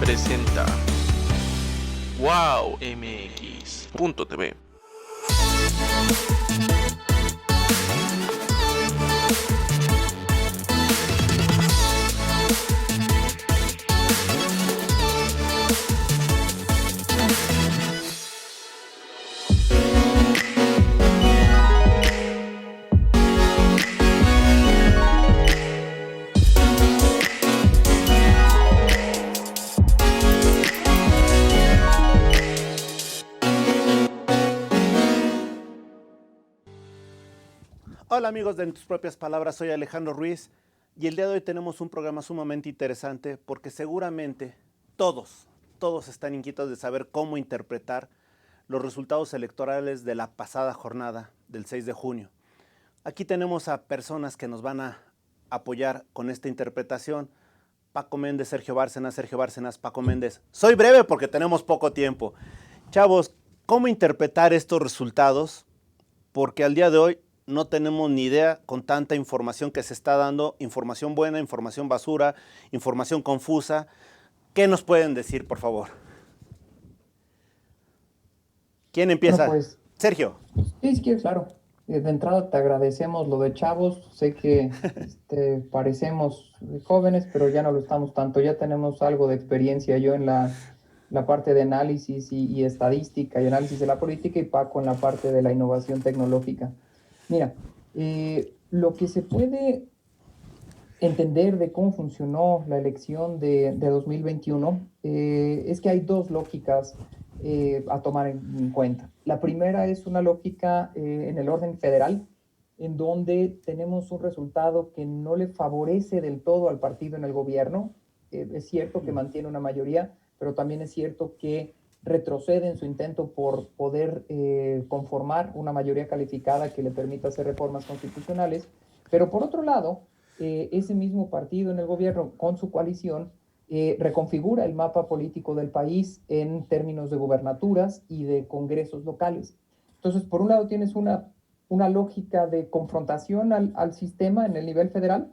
presenta WowMX.tv. Hola amigos de En Tus Propias Palabras, soy Alejandro Ruiz y el día de hoy tenemos un programa sumamente interesante porque seguramente todos están inquietos de saber cómo interpretar los resultados electorales de la pasada jornada del 6 de junio. Aquí tenemos a personas que nos van a apoyar con esta interpretación. Paco Méndez, Sergio Bárcenas, Paco Méndez. Soy breve porque tenemos poco tiempo. Chavos, ¿cómo interpretar estos resultados? Porque al día de hoy no tenemos ni idea con tanta información que se está dando, información buena, información basura, información confusa. ¿Qué nos pueden decir, por favor? ¿Quién empieza? Bueno, pues, Sergio. sí, claro. De entrada te agradecemos lo de chavos. Sé que parecemos jóvenes, pero ya no lo estamos tanto. Ya tenemos algo de experiencia yo en la parte de análisis y estadística y análisis de la política y Paco en la parte de la innovación tecnológica. Mira, lo que se puede entender de cómo funcionó la elección de 2021 es que hay dos lógicas a tomar en cuenta. La primera es una lógica en el orden federal, en donde tenemos un resultado que no le favorece del todo al partido en el gobierno. Es cierto que mantiene una mayoría, pero también es cierto que retrocede en su intento por poder conformar una mayoría calificada que le permita hacer reformas constitucionales. Pero por otro lado, ese mismo partido en el gobierno con su coalición reconfigura el mapa político del país en términos de gubernaturas y de congresos locales. Entonces, por un lado tienes una lógica de confrontación al sistema en el nivel federal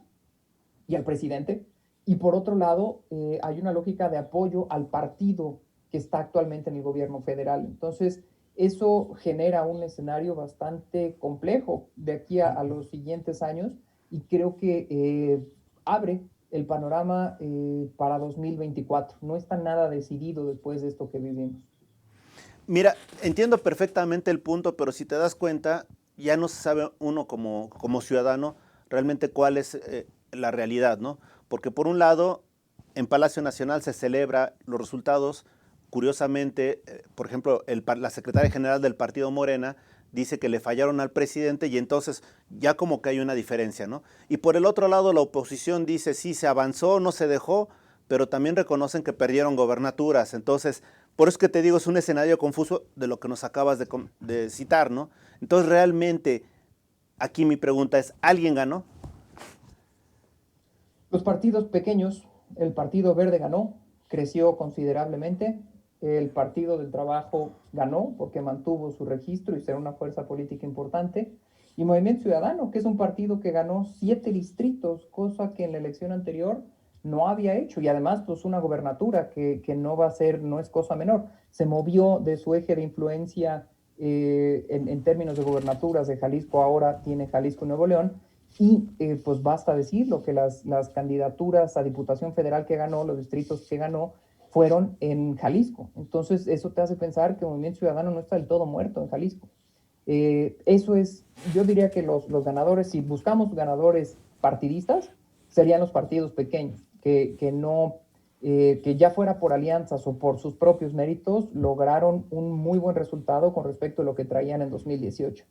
y al presidente, y por otro lado hay una lógica de apoyo al partido que está actualmente en el gobierno federal. Entonces, eso genera un escenario bastante complejo de aquí a los siguientes años y creo que abre el panorama para 2024. No está nada decidido después de esto que vivimos. Mira, entiendo perfectamente el punto, pero si te das cuenta, ya no se sabe uno como ciudadano realmente cuál es la realidad, ¿no? Porque por un lado, en Palacio Nacional se celebra los resultados. Curiosamente, por ejemplo, la secretaria general del partido Morena dice que le fallaron al presidente y entonces ya como que hay una diferencia, ¿no? Y por el otro lado, la oposición dice sí, se avanzó, no se dejó, pero también reconocen que perdieron gobernaturas. Entonces, por eso es que te digo, es un escenario confuso de lo que nos acabas de citar, ¿no? Entonces, realmente, aquí mi pregunta es, ¿alguien ganó? Los partidos pequeños, el Partido Verde ganó, creció considerablemente. El Partido del Trabajo ganó porque mantuvo su registro y será una fuerza política importante. Y Movimiento Ciudadano, que es un partido que ganó 7 distritos, cosa que en la elección anterior no había hecho. Y además, pues una gobernatura que no va a ser, no es cosa menor. Se movió de su eje de influencia en términos de gobernaturas de Jalisco, ahora tiene Jalisco y Nuevo León. Y pues basta decirlo, que las candidaturas a Diputación Federal que ganó, los distritos que ganó, fueron en Jalisco. Entonces, eso te hace pensar que el Movimiento Ciudadano no está del todo muerto en Jalisco. Eso es, yo diría que los ganadores, si buscamos ganadores partidistas, serían los partidos pequeños, que no, que ya fuera por alianzas o por sus propios méritos, lograron un muy buen resultado con respecto a lo que traían en 2018.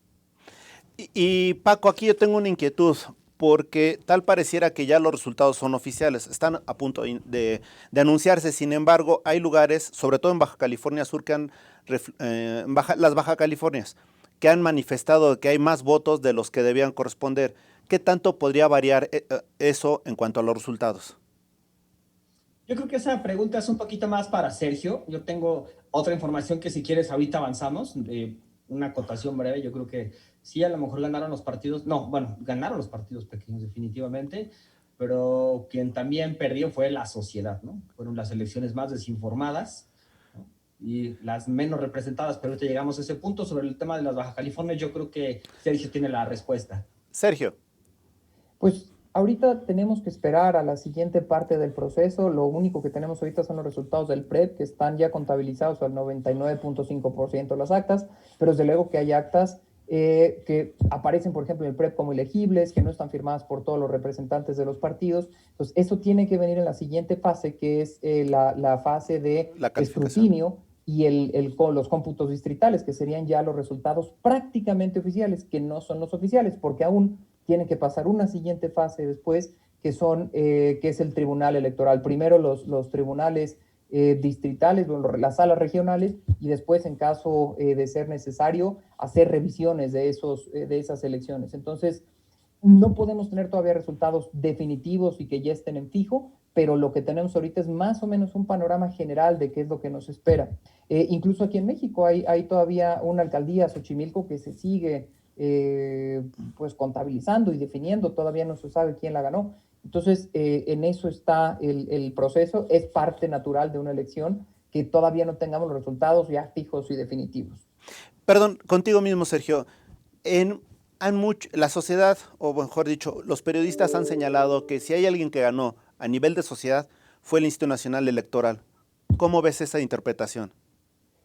Y Paco, aquí yo tengo una inquietud, porque tal pareciera que ya los resultados son oficiales, están a punto de anunciarse. Sin embargo, hay lugares, sobre todo en Baja California Sur, que han, las Baja Californias, que han manifestado que hay más votos de los que debían corresponder. ¿Qué tanto podría variar eso en cuanto a los resultados? Yo creo que esa pregunta es un poquito más para Sergio. Yo tengo otra información que si quieres ahorita avanzamos. Una acotación breve, yo creo que sí, a lo mejor ganaron los partidos, no, bueno, ganaron los partidos pequeños definitivamente. pero quien también perdió fue la sociedad, ¿no? Fueron las elecciones más desinformadas, ¿no? Y las menos representadas, pero ahorita llegamos a ese punto. Sobre el tema de las Baja California, yo creo que Sergio tiene la respuesta. Sergio. Pues ahorita tenemos que esperar a la siguiente parte del proceso. Lo único que tenemos ahorita son los resultados del PREP, que están ya contabilizados al 99.5% de las actas, pero desde luego que hay actas que aparecen, por ejemplo, en el PREP como ilegibles, que no están firmadas por todos los representantes de los partidos. Entonces, eso tiene que venir en la siguiente fase, que es la fase de escrutinio y los cómputos distritales, que serían ya los resultados prácticamente oficiales, que no son los oficiales, porque aún tiene que pasar una siguiente fase después, que es el tribunal electoral. Primero los tribunales distritales, las salas regionales, y después, en caso de ser necesario, hacer revisiones de esas elecciones. Entonces, no podemos tener todavía resultados definitivos y que ya estén en fijo, pero lo que tenemos ahorita es más o menos un panorama general de qué es lo que nos espera. Incluso aquí en México hay todavía una alcaldía, Xochimilco, que se sigue pues contabilizando y definiendo, todavía no se sabe quién la ganó. Entonces, en eso está el proceso, es parte natural de una elección que todavía no tengamos los resultados ya fijos y definitivos. Perdón, contigo mismo, Sergio. La sociedad, o mejor dicho, los periodistas han señalado que si hay alguien que ganó a nivel de sociedad, fue el Instituto Nacional Electoral. ¿Cómo ves esa interpretación?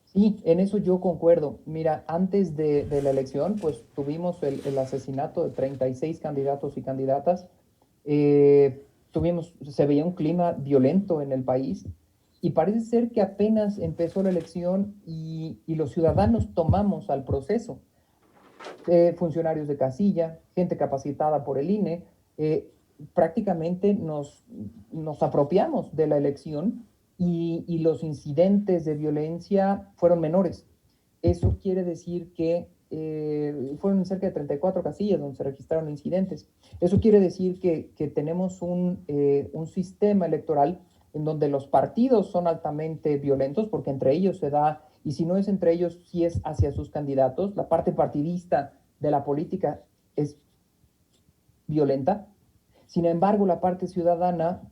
Sí, en eso yo concuerdo. Mira, antes de la elección, pues tuvimos el asesinato de 36 candidatos y candidatas. Se veía un clima violento en el país y parece ser que apenas empezó la elección y los ciudadanos tomamos al proceso. Funcionarios de casilla, gente capacitada por el INE, prácticamente nos apropiamos de la elección y los incidentes de violencia fueron menores. Eso quiere decir que fueron cerca de 34 casillas donde se registraron incidentes. Eso quiere decir que tenemos un sistema electoral en donde los partidos son altamente violentos, porque entre ellos se da, y si no es entre ellos, sí es hacia sus candidatos. La parte partidista de la política es violenta. Sin embargo, la parte ciudadana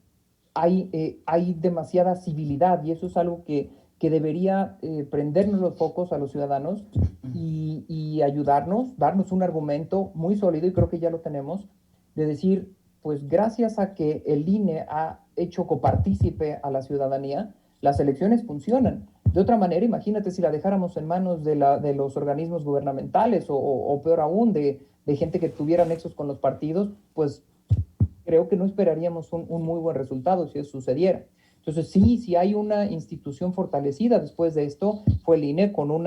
hay demasiada civilidad, y eso es algo que debería prendernos los focos a los ciudadanos y ayudarnos, darnos un argumento muy sólido, y creo que ya lo tenemos, de decir, pues gracias a que el INE ha hecho copartícipe a la ciudadanía, las elecciones funcionan. De otra manera, imagínate si la dejáramos en manos de los organismos gubernamentales o peor aún, de gente que tuviera nexos con los partidos, pues creo que no esperaríamos un muy buen resultado si eso sucediera. Entonces, sí hay una institución fortalecida después de esto, fue el INE, con un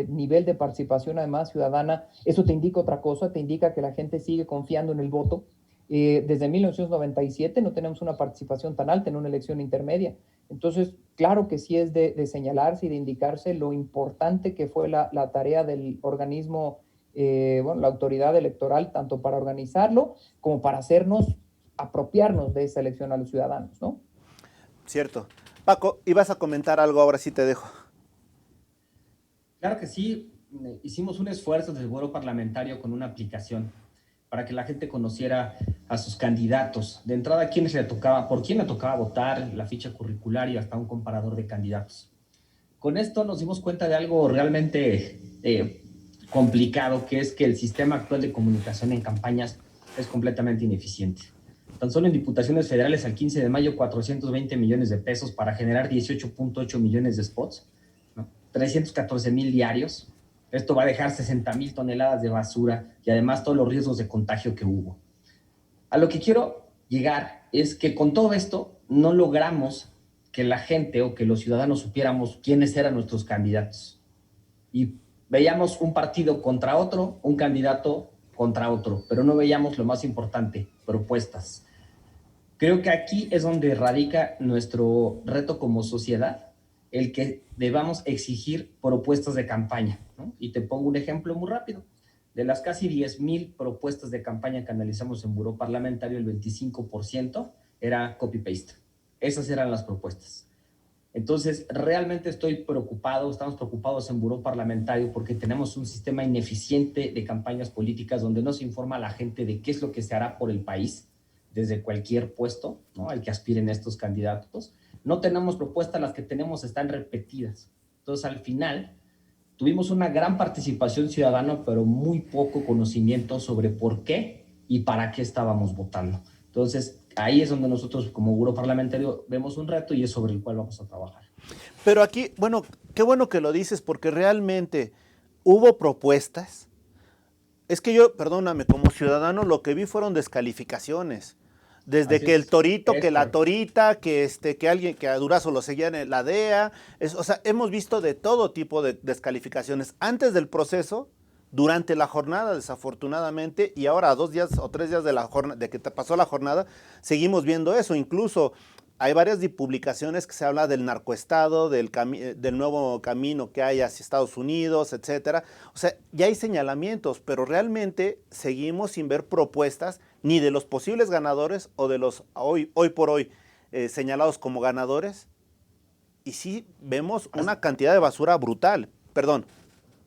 nivel de participación además ciudadana. Eso te indica otra cosa, te indica que la gente sigue confiando en el voto. Desde 1997 no tenemos una participación tan alta en una elección intermedia. Entonces, claro que sí es de señalarse y de indicarse lo importante que fue la tarea del organismo, la autoridad electoral, tanto para organizarlo como para apropiarnos de esa elección a los ciudadanos, ¿no? Cierto. Paco, ibas a comentar algo, ahora sí te dejo. Claro que sí, hicimos un esfuerzo desde el Buró Parlamentario con una aplicación para que la gente conociera a sus candidatos. De entrada, por quién le tocaba votar, la ficha curricular y hasta un comparador de candidatos. Con esto nos dimos cuenta de algo realmente complicado, que es que el sistema actual de comunicación en campañas es completamente ineficiente. Tan solo en diputaciones federales al 15 de mayo, 420 millones de pesos para generar 18.8 millones de spots, ¿no? 314,000 diarios. Esto va a dejar 60,000 toneladas de basura y además todos los riesgos de contagio que hubo. A lo que quiero llegar es que con todo esto no logramos que la gente o que los ciudadanos supiéramos quiénes eran nuestros candidatos. Y veíamos un partido contra otro, un candidato contra otro, pero no veíamos lo más importante, propuestas. Creo que aquí es donde radica nuestro reto como sociedad, el que debamos exigir propuestas de campaña, ¿no? Y te pongo un ejemplo muy rápido. De las casi 10,000 propuestas de campaña que analizamos en Buró Parlamentario, el 25% era copy-paste. Esas eran las propuestas. Entonces, realmente estamos preocupados en Buró Parlamentario porque tenemos un sistema ineficiente de campañas políticas donde no se informa a la gente de qué es lo que se hará por el país, desde cualquier puesto, ¿no?, al que aspiren estos candidatos. No tenemos propuestas, las que tenemos están repetidas. Entonces, al final, tuvimos una gran participación ciudadana, pero muy poco conocimiento sobre por qué y para qué estábamos votando. Entonces, ahí es donde nosotros, como Buró Parlamentario, vemos un reto y es sobre el cual vamos a trabajar. Pero aquí, bueno, qué bueno que lo dices, porque realmente hubo propuestas. Es que yo, perdóname, como ciudadano lo que vi fueron descalificaciones. Desde Así que el es. torito, Es que la correcto. torita, que alguien, que a Durazo lo seguía en la DEA. O sea, hemos visto de todo tipo de descalificaciones antes del proceso, durante la jornada, desafortunadamente, y ahora a 2 días o 3 días de la jornada, de que pasó la jornada, seguimos viendo eso. Incluso hay varias publicaciones que se habla del narcoestado, del nuevo camino que hay hacia Estados Unidos, etcétera. O sea, ya hay señalamientos, pero realmente seguimos sin ver propuestas ni de los posibles ganadores o de los hoy por hoy señalados como ganadores. Y sí vemos una cantidad de basura brutal. Perdón.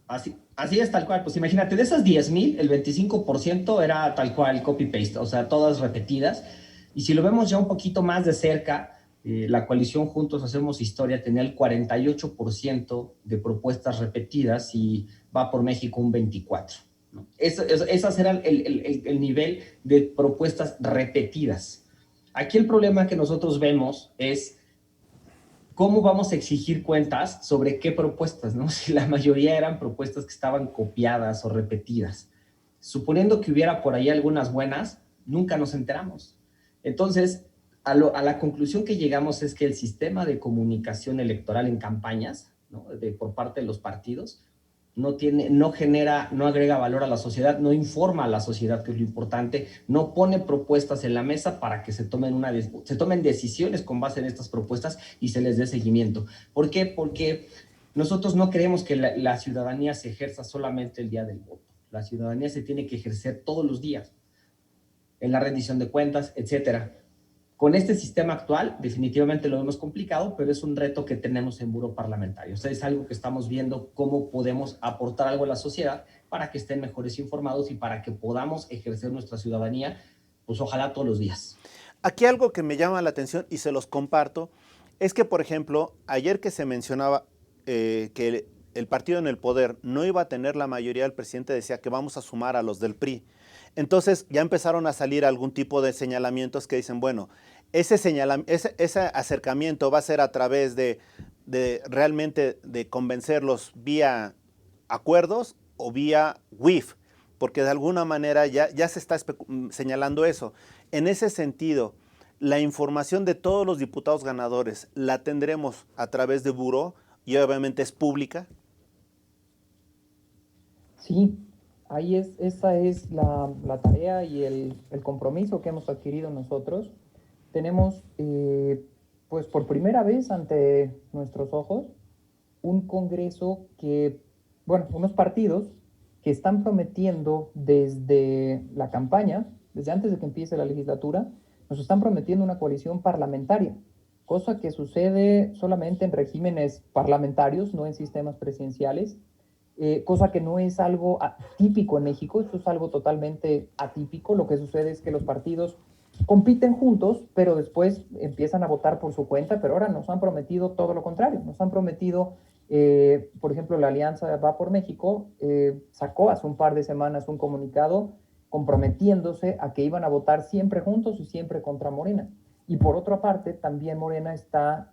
Así es, tal cual. Pues imagínate, de esas 10,000, el 25% era tal cual copy-paste, o sea, todas repetidas. Y si lo vemos ya un poquito más de cerca, la coalición Juntos Hacemos Historia tenía el 48% de propuestas repetidas y Va por México un 24%, ¿no? Esas eran el nivel de propuestas repetidas. Aquí el problema que nosotros vemos es cómo vamos a exigir cuentas sobre qué propuestas, ¿no? Si la mayoría eran propuestas que estaban copiadas o repetidas. Suponiendo que hubiera por ahí algunas buenas, nunca nos enteramos. Entonces, a la conclusión que llegamos es que el sistema de comunicación electoral en campañas, ¿no?, por parte de los partidos, no genera, no agrega valor a la sociedad, no informa a la sociedad, que es lo importante, no pone propuestas en la mesa para que se tomen decisiones con base en estas propuestas y se les dé seguimiento. ¿Por qué? Porque nosotros no creemos que la ciudadanía se ejerza solamente el día del voto. La ciudadanía se tiene que ejercer todos los días, en la rendición de cuentas, etcétera. Con este sistema actual, definitivamente lo vemos complicado, pero es un reto que tenemos en Buró Parlamentario. O sea, es algo que estamos viendo cómo podemos aportar algo a la sociedad para que estén mejores informados y para que podamos ejercer nuestra ciudadanía, pues ojalá todos los días. Aquí algo que me llama la atención y se los comparto es que, por ejemplo, ayer que se mencionaba que el partido en el poder no iba a tener la mayoría, el presidente decía que vamos a sumar a los del PRI. Entonces ya empezaron a salir algún tipo de señalamientos que dicen, bueno, ese acercamiento va a ser a través de realmente de convencerlos vía acuerdos o vía WIF, porque de alguna manera ya se está señalando eso. En ese sentido, la información de todos los diputados ganadores la tendremos a través de Buró y obviamente es pública. Sí, esa es la tarea y el compromiso que hemos adquirido nosotros. Tenemos, pues por primera vez ante nuestros ojos, un Congreso unos partidos que están prometiendo desde la campaña, desde antes de que empiece la legislatura, nos están prometiendo una coalición parlamentaria, cosa que sucede solamente en regímenes parlamentarios, no en sistemas presidenciales. Cosa que no es algo típico en México, esto es algo totalmente atípico. Lo que sucede es que los partidos compiten juntos, pero después empiezan a votar por su cuenta, pero ahora nos han prometido todo lo contrario. Nos han prometido, por ejemplo, la Alianza Va por México sacó hace un par de semanas un comunicado comprometiéndose a que iban a votar siempre juntos y siempre contra Morena. Y por otra parte, también Morena está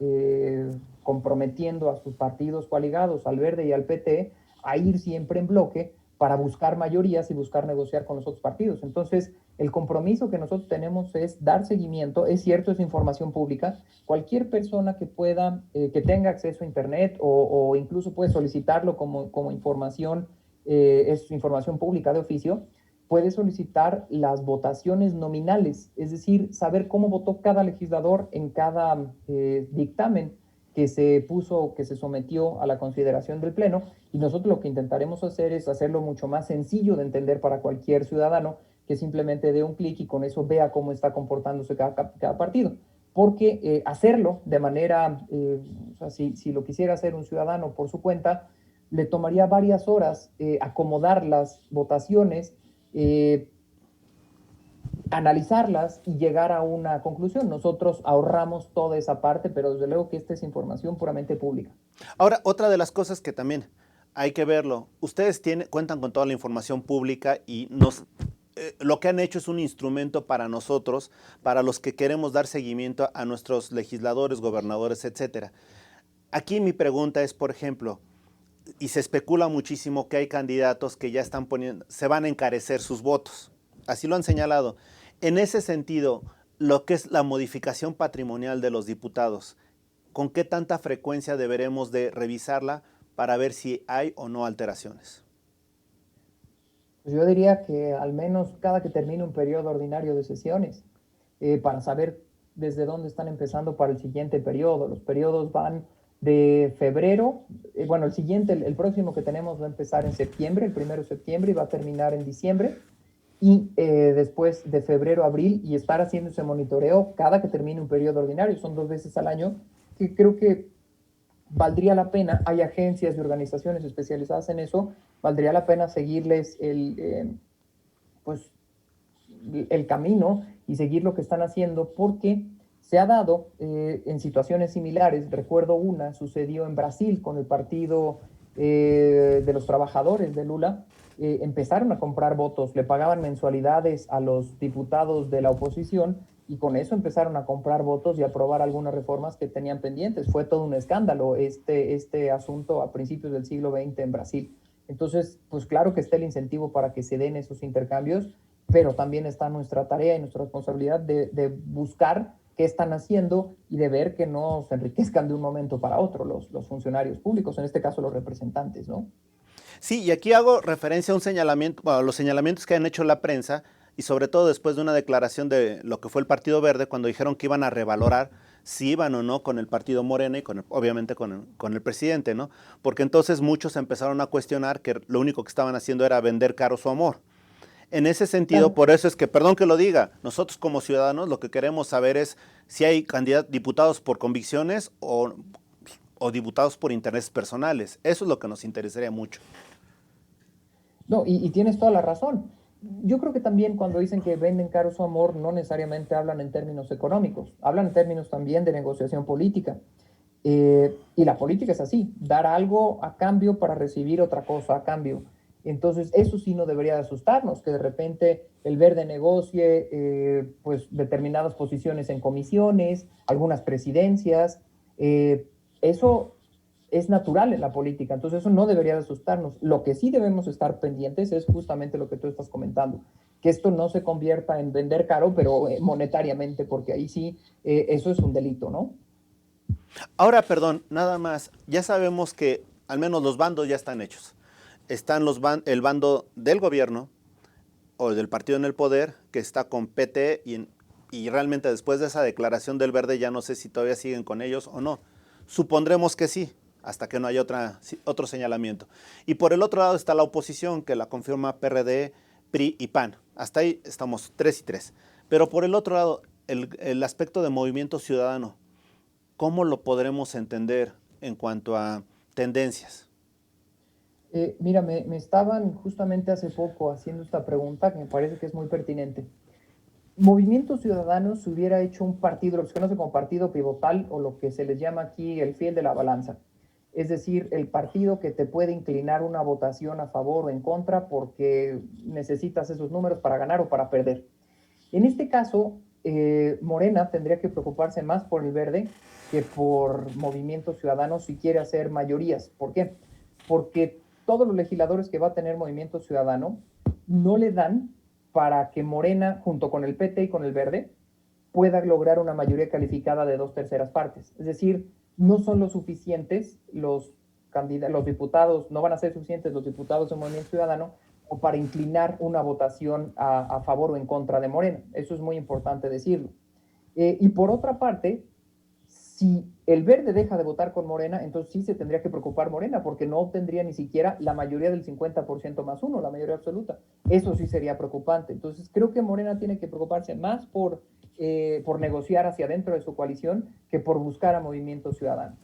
comprometiendo a sus partidos coaligados, al Verde y al PT, a ir siempre en bloque para buscar mayorías y buscar negociar con los otros partidos. Entonces, el compromiso que nosotros tenemos es dar seguimiento. Es cierto, es información pública. Cualquier persona que pueda, que tenga acceso a Internet o incluso puede solicitarlo como información, es información pública de oficio, puede solicitar las votaciones nominales, es decir, saber cómo votó cada legislador en cada dictamen que se sometió a la consideración del Pleno, y nosotros lo que intentaremos hacer es hacerlo mucho más sencillo de entender para cualquier ciudadano, que simplemente dé un clic y con eso vea cómo está comportándose cada partido. Porque hacerlo de manera, o sea, si lo quisiera hacer un ciudadano por su cuenta, le tomaría varias horas acomodar las votaciones, analizarlas y llegar a una conclusión. Nosotros ahorramos toda esa parte, pero desde luego que esta es información puramente pública. Ahora, otra de las cosas que también hay que verlo, ustedes cuentan con toda la información pública y lo que han hecho es un instrumento para nosotros, para los que queremos dar seguimiento a nuestros legisladores, gobernadores, etcétera. Aquí mi pregunta es, por ejemplo, y se especula muchísimo que hay candidatos que ya se van a encarecer sus votos. Así lo han señalado. En ese sentido, lo que es la modificación patrimonial de los diputados, ¿con qué tanta frecuencia deberemos de revisarla para ver si hay o no alteraciones? Pues yo diría que al menos cada que termine un periodo ordinario de sesiones, para saber desde dónde están empezando para el siguiente periodo. Los periodos van de febrero, el próximo que tenemos va a empezar en septiembre, el 1 de septiembre, y va a terminar en diciembre, y después de febrero a abril, y estar haciendo ese monitoreo cada que termine un periodo ordinario, son 2 veces al año, que creo que valdría la pena. Hay agencias y organizaciones especializadas en eso, valdría la pena seguirles el camino y seguir lo que están haciendo, porque se ha dado en situaciones similares. Recuerdo sucedió en Brasil con el Partido de los Trabajadores de Lula. Empezaron a comprar votos, le pagaban mensualidades a los diputados de la oposición y con eso empezaron a comprar votos y a aprobar algunas reformas que tenían pendientes. Fue todo un escándalo este asunto a principios del siglo XX en Brasil. Entonces, pues claro que está el incentivo para que se den esos intercambios, pero también está nuestra tarea y nuestra responsabilidad de buscar qué están haciendo y de ver que no se enriquezcan de un momento para otro los funcionarios públicos, en este caso los representantes, ¿no? Sí, y aquí hago referencia a un señalamiento, a los señalamientos que han hecho la prensa, y sobre todo después de una declaración de lo que fue el Partido Verde, cuando dijeron que iban a revalorar si iban o no con el Partido Morena y obviamente con el presidente, ¿no? Porque entonces muchos empezaron a cuestionar que lo único que estaban haciendo era vender caro su amor. En ese sentido, por eso es que, perdón que lo diga, nosotros como ciudadanos lo que queremos saber es si hay diputados por convicciones o diputados por intereses personales. Eso es lo que nos interesaría mucho. No, y tienes toda la razón. Yo creo que también cuando dicen que venden caro su amor, no necesariamente hablan en términos económicos, hablan en términos también de negociación política. Y la política es así, dar algo a cambio para recibir otra cosa a cambio. Entonces, eso sí no debería de asustarnos, que de repente el Verde negocie pues determinadas posiciones en comisiones, algunas presidencias. Eso es natural en la política, entonces eso no debería de asustarnos. Lo que sí debemos estar pendientes es justamente lo que tú estás comentando, que esto no se convierta en vender caro, pero monetariamente, porque ahí sí eso es un delito, ¿no? Ahora, perdón, nada más, ya sabemos que al menos los bandos ya están hechos. Están el bando del gobierno o del partido en el poder, que está con PT, y realmente después de esa declaración del Verde ya no sé si todavía siguen con ellos o no. Supondremos que sí, hasta que no haya otro señalamiento. Y por el otro lado está la oposición, que la confirma PRD, PRI y PAN. Hasta ahí estamos 3 y 3. Pero por el otro lado, el aspecto de Movimiento Ciudadano, ¿cómo lo podremos entender en cuanto a tendencias? Mira, me estaban justamente hace poco haciendo esta pregunta que me parece que es muy pertinente. Movimiento Ciudadano se hubiera hecho un partido, lo que se conoce como partido pivotal, o lo que se les llama aquí el fiel de la balanza. Es decir, el partido que te puede inclinar una votación a favor o en contra porque necesitas esos números para ganar o para perder. En este caso, Morena tendría que preocuparse más por el Verde que por Movimiento Ciudadano si quiere hacer mayorías. ¿Por qué? Porque todos los legisladores que va a tener Movimiento Ciudadano no le dan para que Morena, junto con el PT y con el Verde, pueda lograr una mayoría calificada de 2/3 partes. Es decir, no son lo suficientes los diputados, no van a ser suficientes los diputados de Movimiento Ciudadano o para inclinar una votación a favor o en contra de Morena. Eso es muy importante decirlo. Y por otra parte, si el Verde deja de votar con Morena, entonces sí se tendría que preocupar Morena, porque no obtendría ni siquiera la mayoría del 50% más uno, la mayoría absoluta. Eso sí sería preocupante. Entonces creo que Morena tiene que preocuparse más por negociar hacia adentro de su coalición que por buscar a Movimiento Ciudadano.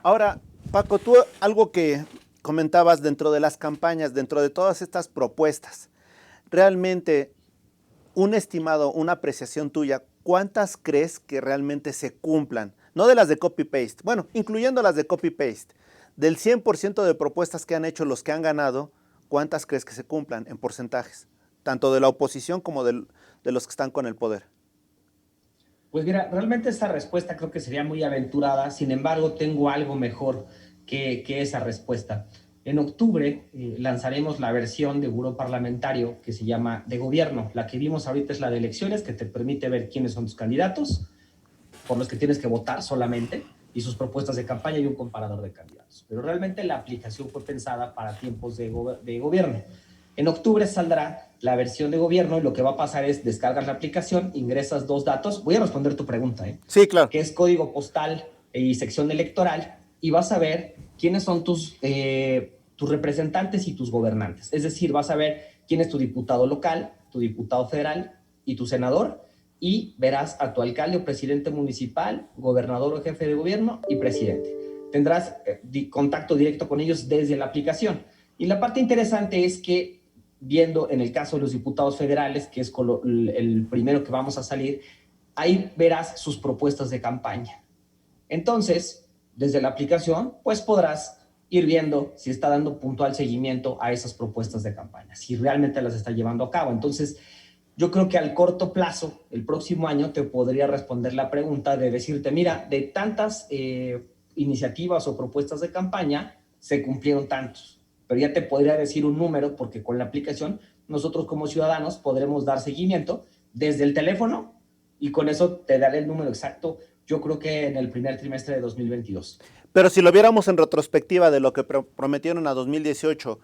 Ahora, Paco, tú algo que comentabas dentro de las campañas, dentro de todas estas propuestas, realmente un estimado, una apreciación tuya, ¿cuántas crees que realmente se cumplan? No de las de copy-paste, bueno, incluyendo las de copy-paste. Del 100% de propuestas que han hecho los que han ganado, ¿cuántas crees que se cumplan en porcentajes? Tanto de la oposición como de los que están con el poder. Pues mira, realmente esta respuesta creo que sería muy aventurada, sin embargo tengo algo mejor que esa respuesta. En octubre lanzaremos la versión de Buró Parlamentario que se llama de Gobierno. La que vimos ahorita es la de elecciones, que te permite ver quiénes son tus candidatos, por los que tienes que votar solamente, y sus propuestas de campaña y un comparador de candidatos. Pero realmente la aplicación fue pensada para tiempos de gobierno. En octubre saldrá la versión de gobierno y lo que va a pasar es descargas la aplicación, ingresas 2 datos. Voy a responder tu pregunta, Sí, claro. que es código postal y sección electoral, y vas a ver quiénes son tus representantes y tus gobernantes. Es decir, vas a ver quién es tu diputado local, tu diputado federal y tu senador, y verás a tu alcalde o presidente municipal, gobernador o jefe de gobierno y presidente. Tendrás contacto directo con ellos desde la aplicación. Y la parte interesante es que, viendo en el caso de los diputados federales, que es el primero que vamos a salir, ahí verás sus propuestas de campaña. Entonces, desde la aplicación, pues podrás ir viendo si está dando puntual seguimiento a esas propuestas de campaña, si realmente las está llevando a cabo. Entonces, yo creo que al corto plazo, el próximo año, te podría responder la pregunta de decirte, mira, de tantas iniciativas o propuestas de campaña, se cumplieron tantos. Pero ya te podría decir un número, porque con la aplicación, nosotros como ciudadanos podremos dar seguimiento desde el teléfono y con eso te daré el número exacto, yo creo que en el primer trimestre de 2022. Pero si lo viéramos en retrospectiva de lo que prometieron a 2018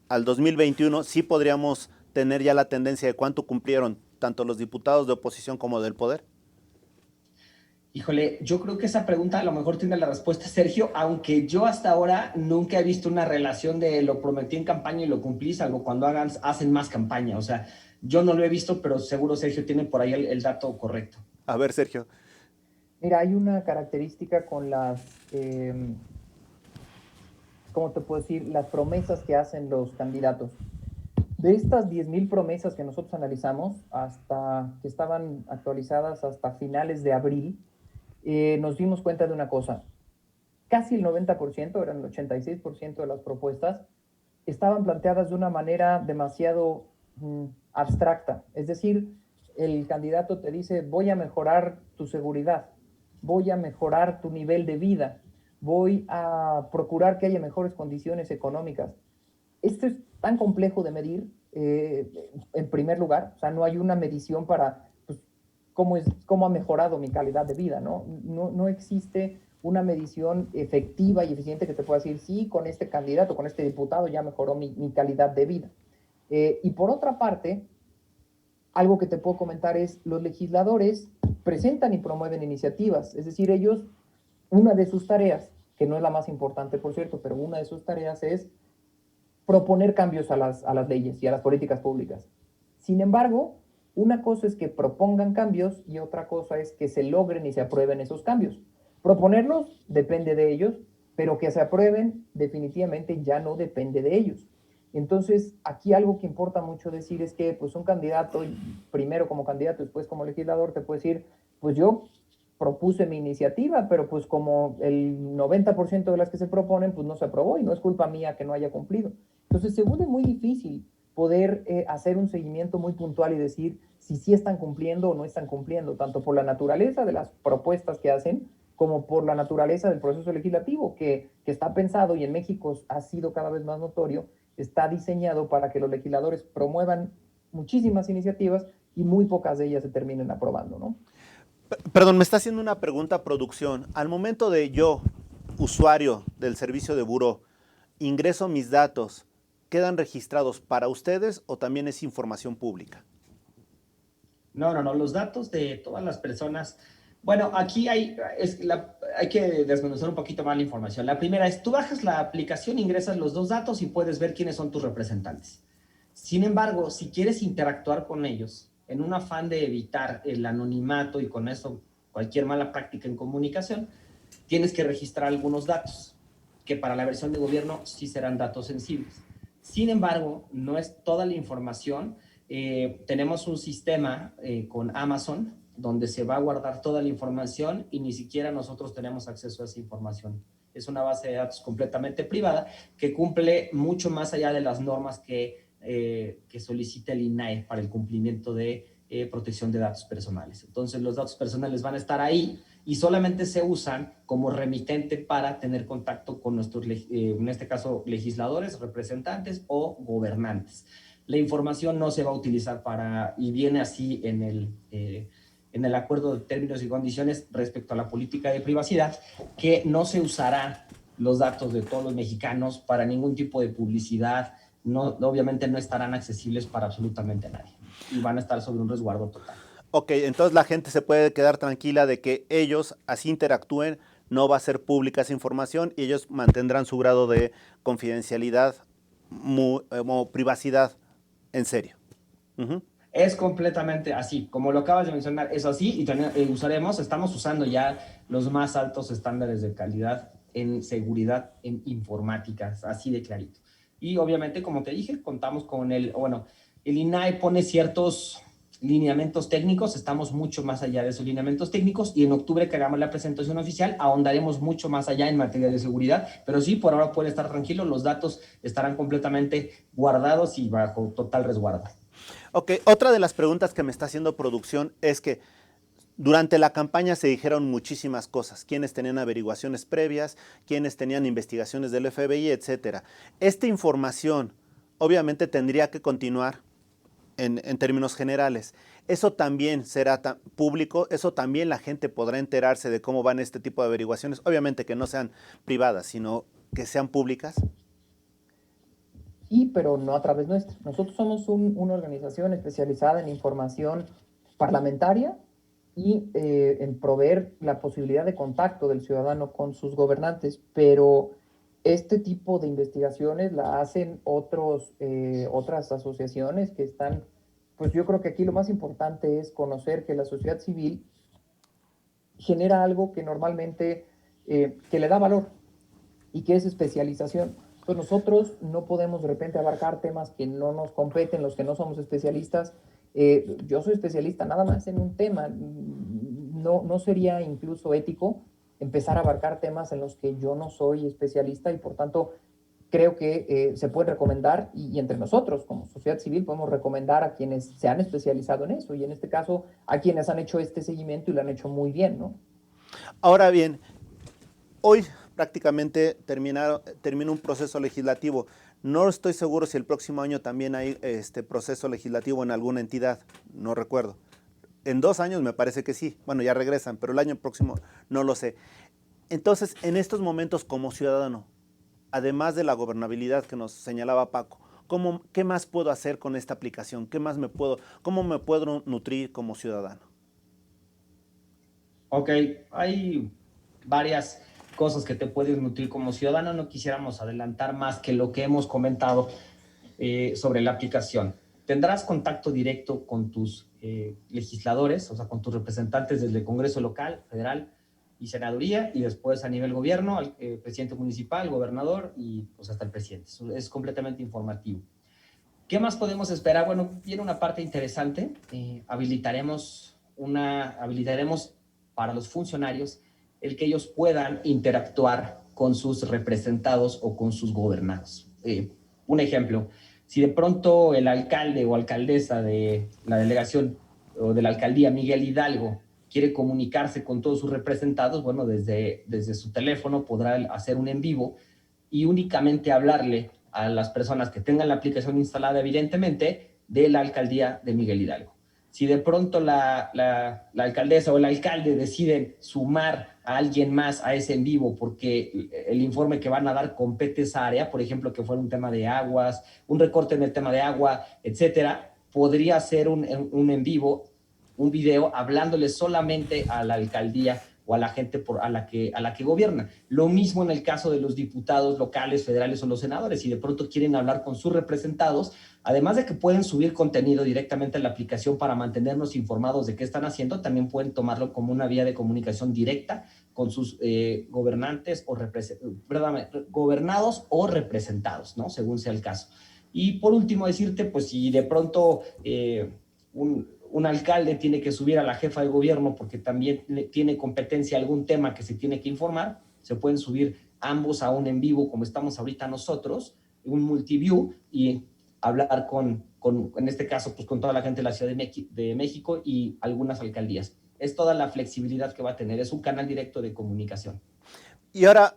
al 2021, sí podríamos tener ya la tendencia de cuánto cumplieron tanto los diputados de oposición como del poder. Híjole, yo creo que esa pregunta a lo mejor tiene la respuesta Sergio, aunque yo hasta ahora nunca he visto una relación de lo prometí en campaña y lo cumplí, salvo cuando hacen más campaña. O sea, yo no lo he visto, pero seguro Sergio tiene por ahí el dato correcto. A ver, Sergio. Mira, hay una característica con las, ¿cómo te puedo decir? Las promesas que hacen los candidatos. De estas 10,000 promesas que nosotros analizamos, hasta que estaban actualizadas hasta finales de abril, nos dimos cuenta de una cosa. Casi el 90%, eran el 86% de las propuestas, estaban planteadas de una manera demasiado abstracta. Es decir, el candidato te dice, voy a mejorar tu seguridad, voy a mejorar tu nivel de vida, voy a procurar que haya mejores condiciones económicas. Esto es tan complejo de medir, en primer lugar, o sea, no hay una medición para pues, cómo ha mejorado mi calidad de vida, ¿no? No existe una medición efectiva y eficiente que te pueda decir, sí, con este candidato, con este diputado ya mejoró mi calidad de vida. Y por otra parte, algo que te puedo comentar es, los legisladores presentan y promueven iniciativas, es decir, ellos, una de sus tareas, que no es la más importante, por cierto, pero una de sus tareas es proponer cambios a las leyes y a las políticas públicas. Sin embargo, una cosa es que propongan cambios y otra cosa es que se logren y se aprueben esos cambios. Proponerlos depende de ellos, pero que se aprueben definitivamente ya no depende de ellos. Entonces, aquí algo que importa mucho decir es que pues un candidato, primero como candidato, después como legislador, te puede decir, pues yo propuse mi iniciativa, pero pues como el 90% de las que se proponen, pues no se aprobó y no es culpa mía que no haya cumplido. Entonces se vuelve muy difícil poder hacer un seguimiento muy puntual y decir si sí están cumpliendo o no están cumpliendo, tanto por la naturaleza de las propuestas que hacen, como por la naturaleza del proceso legislativo, que está pensado, y en México ha sido cada vez más notorio, está diseñado para que los legisladores promuevan muchísimas iniciativas y muy pocas de ellas se terminen aprobando, ¿no? Perdón, me está haciendo una pregunta producción. Al momento de yo, usuario del servicio de buró, ingreso mis datos, ¿quedan registrados para ustedes o también es información pública? No, los datos de todas las personas. Bueno, aquí hay que desmenuzar un poquito más la información. La primera es, tú bajas la aplicación, ingresas los 2 datos y puedes ver quiénes son tus representantes. Sin embargo, si quieres interactuar con ellos, en un afán de evitar el anonimato y con eso cualquier mala práctica en comunicación, tienes que registrar algunos datos, que para la versión de gobierno sí serán datos sensibles. Sin embargo, no es toda la información tenemos un sistema con Amazon donde se va a guardar toda la información y ni siquiera nosotros tenemos acceso a esa información. Es una base de datos completamente privada que cumple mucho más allá de las normas que solicita el INAE para el cumplimiento de protección de datos personales. Entonces, los datos personales van a estar ahí y solamente se usan como remitente para tener contacto con nuestros, en este caso, legisladores, representantes o gobernantes. La información no se va a utilizar para, y viene así en el acuerdo de términos y condiciones respecto a la política de privacidad, que no se usará los datos de todos los mexicanos para ningún tipo de publicidad, obviamente no estarán accesibles para absolutamente nadie y van a estar sobre un resguardo total. Ok, entonces la gente se puede quedar tranquila de que ellos así interactúen, no va a ser pública esa información y ellos mantendrán su grado de confidencialidad o privacidad en serio. Uh-huh. Es completamente así, como lo acabas de mencionar, es así y también estamos usando ya los más altos estándares de calidad en seguridad, en informática, así de clarito. Y obviamente, como te dije, contamos con el INAE pone ciertos lineamientos técnicos, estamos mucho más allá de esos lineamientos técnicos y en octubre que hagamos la presentación oficial ahondaremos mucho más allá en materia de seguridad, pero sí, por ahora pueden estar tranquilos, los datos estarán completamente guardados y bajo total resguardo. Ok, otra de las preguntas que me está haciendo producción es que durante la campaña se dijeron muchísimas cosas, quienes tenían averiguaciones previas, quienes tenían investigaciones del FBI, etcétera. Esta información obviamente tendría que continuar en términos generales. Eso también será público, eso también la gente podrá enterarse de cómo van este tipo de averiguaciones, obviamente que no sean privadas, sino que sean públicas. Sí, pero no a través nuestra. Nosotros somos una organización especializada en información parlamentaria y en proveer la posibilidad de contacto del ciudadano con sus gobernantes, pero este tipo de investigaciones la hacen otras asociaciones que están, pues yo creo que aquí lo más importante es conocer que la sociedad civil genera algo que normalmente, que le da valor y que es especialización. Entonces nosotros no podemos de repente abarcar temas que no nos competen, los que no somos especialistas. Yo soy especialista nada más en un tema. No sería incluso ético empezar a abarcar temas en los que yo no soy especialista y por tanto creo que se puede recomendar y entre nosotros como sociedad civil podemos recomendar a quienes se han especializado en eso y en este caso a quienes han hecho este seguimiento y lo han hecho muy bien, ¿no? Ahora bien, hoy prácticamente termina un proceso legislativo. No estoy seguro si el próximo año también hay proceso legislativo en alguna entidad, no recuerdo. En 2 años me parece que sí, bueno, ya regresan, pero el año próximo no lo sé. Entonces, en estos momentos como ciudadano, además de la gobernabilidad que nos señalaba Paco, ¿qué más puedo hacer con esta aplicación? ¿Cómo me puedo nutrir como ciudadano? Ok, hay varias cosas que te puedes nutrir como ciudadano. No quisiéramos adelantar más que lo que hemos comentado sobre la aplicación. Tendrás contacto directo con tus legisladores, o sea, con tus representantes desde el Congreso local, federal y senaduría, y después a nivel gobierno, al presidente municipal, gobernador y pues hasta el presidente. Es completamente informativo. ¿Qué más podemos esperar? Bueno, viene una parte interesante. Habilitaremos para los funcionarios el que ellos puedan interactuar con sus representados o con sus gobernados. Un ejemplo, si de pronto el alcalde o alcaldesa de la delegación o de la alcaldía Miguel Hidalgo quiere comunicarse con todos sus representados, bueno, desde su teléfono podrá hacer un en vivo y únicamente hablarle a las personas que tengan la aplicación instalada, evidentemente, de la alcaldía de Miguel Hidalgo. Si de pronto la alcaldesa o el alcalde deciden sumar a alguien más a ese en vivo porque el informe que van a dar compete esa área, por ejemplo, que fuera un tema de aguas, un recorte en el tema de agua, etcétera, podría ser un en vivo, un video hablándole solamente a la alcaldía o a la gente a la que gobierna. Lo mismo en el caso de los diputados locales, federales o los senadores. Si de pronto quieren hablar con sus representados, además de que pueden subir contenido directamente a la aplicación para mantenernos informados de qué están haciendo, también pueden tomarlo como una vía de comunicación directa con sus gobernantes o gobernados o representados, ¿no? Según sea el caso. Y por último decirte, pues si de pronto un alcalde tiene que subir a la jefa de gobierno porque también tiene competencia algún tema que se tiene que informar, se pueden subir ambos a un en vivo como estamos ahorita nosotros, un multiview, y hablar en este caso, pues con toda la gente de la Ciudad de México y algunas alcaldías. Es toda la flexibilidad que va a tener, es un canal directo de comunicación. Y ahora,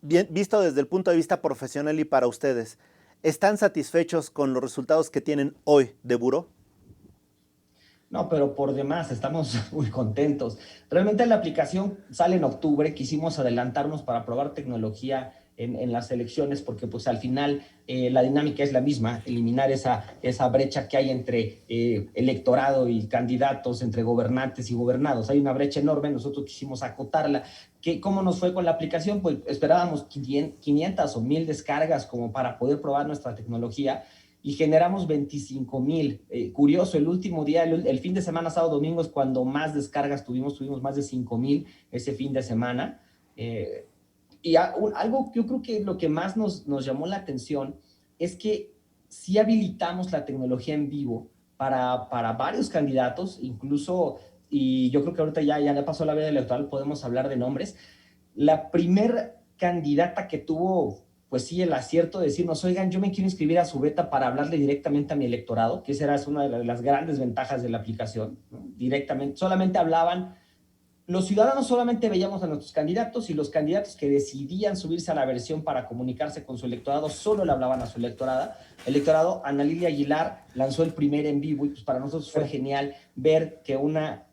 bien, visto desde el punto de vista profesional y para ustedes, ¿están satisfechos con los resultados que tienen hoy de Buró? No, pero por demás, estamos muy contentos. Realmente la aplicación sale en octubre, quisimos adelantarnos para probar tecnología en las elecciones, porque pues al final la dinámica es la misma, eliminar esa brecha que hay entre electorado y candidatos, entre gobernantes y gobernados. Hay una brecha enorme, nosotros quisimos acotarla. ¿Cómo nos fue con la aplicación? Pues esperábamos 500 o 1000 descargas como para poder probar nuestra tecnología, y generamos 25,000. Curioso, el último día, el fin de semana, sábado, domingo, es cuando más descargas tuvimos más de 5,000 ese fin de semana. Y algo que yo creo que lo que más nos llamó la atención es que sí habilitamos la tecnología en vivo para varios candidatos, incluso, y yo creo que ahorita ya le pasó la veda electoral, podemos hablar de nombres. La primer candidata que tuvo, pues sí, el acierto de decirnos, oigan, yo me quiero inscribir a su beta para hablarle directamente a mi electorado, que esa era una de las grandes ventajas de la aplicación, ¿no? Directamente, solamente hablaban, los ciudadanos solamente veíamos a nuestros candidatos, y los candidatos que decidían subirse a la versión para comunicarse con su electorado solo le hablaban a su electorado. Ana Lilia Aguilar lanzó el primer en vivo, y pues para nosotros fue genial ver que una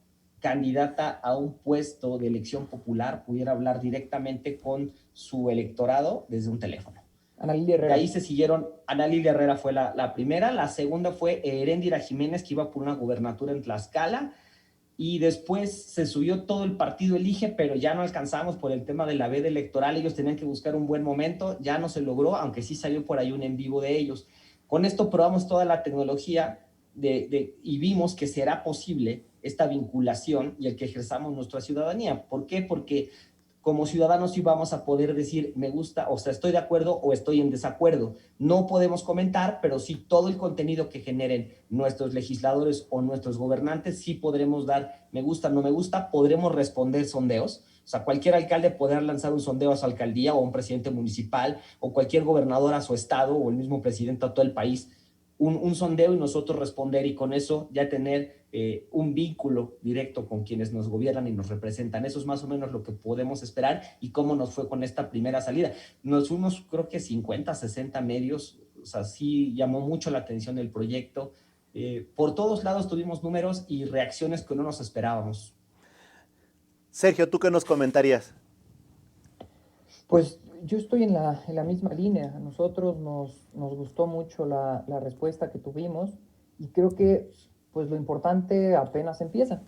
candidata a un puesto de elección popular pudiera hablar directamente con su electorado desde un teléfono. Ana Lilia Herrera. De ahí se siguieron, Ana Lilia Herrera fue la primera, la segunda fue Heréndira Jiménez, que iba por una gubernatura en Tlaxcala, y después se subió todo el partido Elige, pero ya no alcanzamos por el tema de la veda electoral, ellos tenían que buscar un buen momento, ya no se logró, aunque sí salió por ahí un en vivo de ellos. Con esto probamos toda la tecnología y vimos que será posible esta vinculación y el que ejerzamos nuestra ciudadanía. ¿Por qué? Porque como ciudadanos sí vamos a poder decir me gusta, o sea, estoy de acuerdo o estoy en desacuerdo. No podemos comentar, pero sí todo el contenido que generen nuestros legisladores o nuestros gobernantes, sí podremos dar me gusta, no me gusta, podremos responder sondeos. O sea, cualquier alcalde podrá lanzar un sondeo a su alcaldía o a un presidente municipal, o cualquier gobernador a su estado, o el mismo presidente a todo el país, un sondeo, y nosotros responder, y con eso ya tener un vínculo directo con quienes nos gobiernan y nos representan. Eso es más o menos lo que podemos esperar y cómo nos fue con esta primera salida. Nos fuimos, creo que 50, 60 medios, o sea, sí llamó mucho la atención el proyecto. Por todos lados tuvimos números y reacciones que no nos esperábamos. Sergio, ¿tú qué nos comentarías? Pues yo estoy en la misma línea. A nosotros nos gustó mucho la respuesta que tuvimos, y creo que pues lo importante apenas empieza,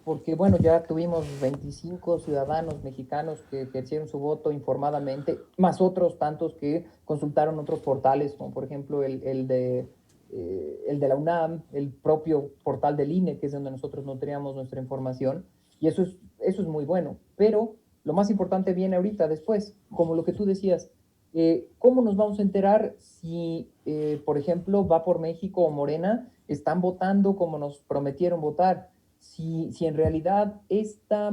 porque bueno, ya tuvimos 25 ciudadanos mexicanos que ejercieron su voto informadamente, más otros tantos que consultaron otros portales, como por ejemplo el de la UNAM, el propio portal del INE, que es donde nosotros no teníamos nuestra información, y eso es muy bueno. Pero lo más importante viene ahorita, después, como lo que tú decías. ¿Cómo nos vamos a enterar si, por ejemplo, Va por México o Morena están votando como nos prometieron votar? Si en realidad esta